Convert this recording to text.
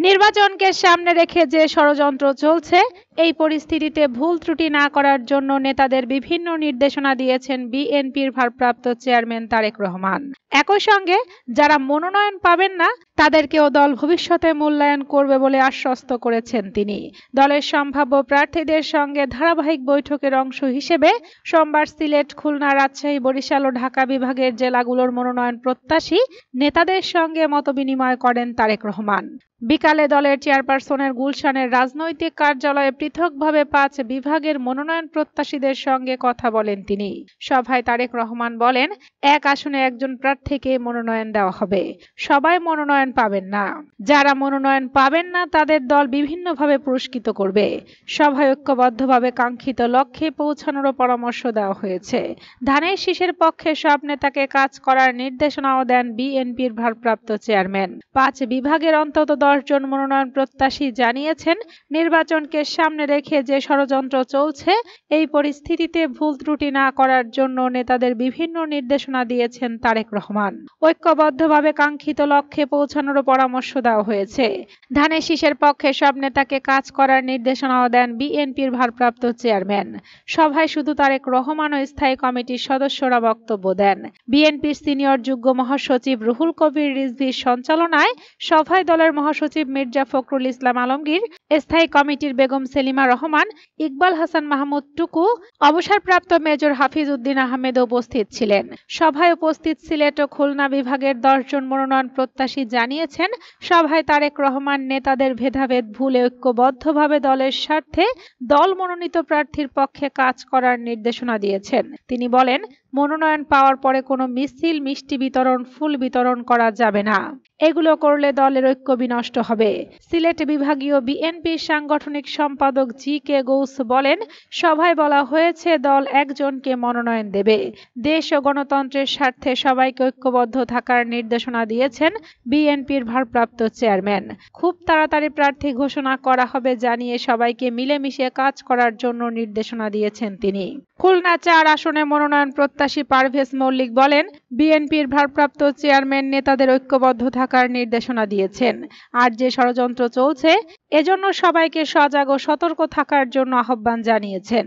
নির্বাচনকে সামনে রেখে যে ষড়যন্ত্র চলছে, এই পরিস্থিতিতে ভুল ত্রুটি না করার জন্য নেতাদের বিভিন্ন নির্দেশনা দিয়েছেন বিএনপির ভারপ্রাপ্ত চেয়ারম্যান তারেক রহমান। একই সঙ্গে যারা মনোনয়ন পাবেন না তাদেরকেও দল ভবিষ্যতে মূল্যায়ন করবে বলে আশ্বস্ত করেছেন তিনি। দলের সম্ভাব্য প্রার্থীদের সঙ্গে ধারাবাহিক বৈঠকের অংশ হিসেবে সোমবার সিলেট, খুলনা, রাজশাহী, বরিশাল ও ঢাকা বিভাগের জেলাগুলোর মনোনয়ন প্রত্যাশী নেতাদের সঙ্গে মতবিনিময় করেন তারেক রহমান। বিকালে দলের চেয়ারপারসনের গুলশানের রাজনৈতিক কার্যালয়ে পৃথকভাবে ৫ বিভাগের মনোনয়ন প্রত্যাশীদের সঙ্গে কথা বলেন তিনি। সভায় তারেক রহমান বলেন, এক আসনে একজন প্রার্থীকে মনোনয়ন দেওয়া হবে। সবাই মনোনয়ন পাবেন না। যারা মনোনয়ন পাবেন না তাদের দল বিভিন্নভাবে পুরস্কৃত করবে। সভায় ঐক্যবদ্ধভাবে কাঙ্ক্ষিত লক্ষ্যে পৌঁছানোরও পরামর্শ দেওয়া হয়েছে। ধানের শীষের পক্ষে সব নেতাকে কাজ করার নির্দেশনাও দেন বিএনপির ভারপ্রাপ্ত চেয়ারম্যান। ৫ বিভাগের অন্তত ১০ জন মনোনয়ন প্রত্যাশী জানিয়েছেন, নির্বাচনকে সামনে রেখে যে ষড়যন্ত্র চলছে, এই পরিস্থিতিতে ভুল ত্রুটি না করার জন্য নেতাদের বিভিন্ন নির্দেশনা দিয়েছেন তারেক রহমান। ঐক্যবদ্ধভাবে কাঙ্ক্ষিত লক্ষ্যে পৌঁছানোরও পরামর্শ দেওয়া হয়েছে। ধানের শীষের পক্ষে সব নেতাকে কাজ করার নির্দেশনাও দেন বিএনপির ভারপ্রাপ্ত চেয়ারম্যান। সভায় শুধু তারেক রহমান ও স্থায়ী কমিটির সদস্যরা বক্তব্য দেন। বিএনপির সিনিয়র যুগ্ম মহাসচিব রুহুল কবির রিজভীর সঞ্চালনায় সভায় দলের মহাসচিব মির্জা ফখরুল ইসলাম আলমগীর, স্থায়ী কমিটির বেগম সেলিমা রহমান, ইকবাল হাসান মাহমুদ টুকু, অবসরপ্রাপ্ত মেজর হাফিজ উদ্দিন আহমেদ উপস্থিত ছিলেন। সভায় উপস্থিত সিলেট ও খুলনা বিভাগের ১০ জন মনোনয়ন প্রত্যাশী জানিয়েছেন, সভায় তারেক রহমান নেতাদের ভেদাভেদ ভুলে ঐক্যবদ্ধভাবে দলের স্বার্থে দল মনোনীত প্রার্থীর পক্ষে কাজ করার নির্দেশনা দিয়েছেন। তিনি বলেন, মনোনয়ন পাওয়ার পরে কোনো মিছিল, মিষ্টি বিতরণ, ফুল বিতরণ করা যাবে না। এগুলো করলে দলের ঐক্য বিনষ্ট হবে। সিলেট বিভাগীয় বিএনপির সাংগঠনিক সম্পাদক জি কে গৌস বলেন, সভায় বলা হয়েছে দল একজনকে মনোনয়ন দেবে। দেশ ও গণতন্ত্রের স্বার্থে সবাইকে ঐক্যবদ্ধ থাকার নির্দেশনা দিয়েছেন বিএনপির ভারপ্রাপ্ত চেয়ারম্যান। খুব তাড়াতাড়ি প্রার্থী ঘোষণা করা হবে জানিয়ে সবাইকে মিলেমিশে কাজ করার জন্য নির্দেশনা দিয়েছেন তিনি। খুলনা ৪ আসনে মনোনয়ন প্রত্যাশী পারভেজ মল্লিক বলেন, বিএনপির ভারপ্রাপ্ত চেয়ারম্যান নেতাদের ঐক্যবদ্ধ থাকার নির্দেশনা দিয়েছেন। আর যে ষড়যন্ত্র চলছে, এজন্য সবাইকে সজাগ ও সতর্ক থাকার জন্য আহ্বান জানিয়েছেন।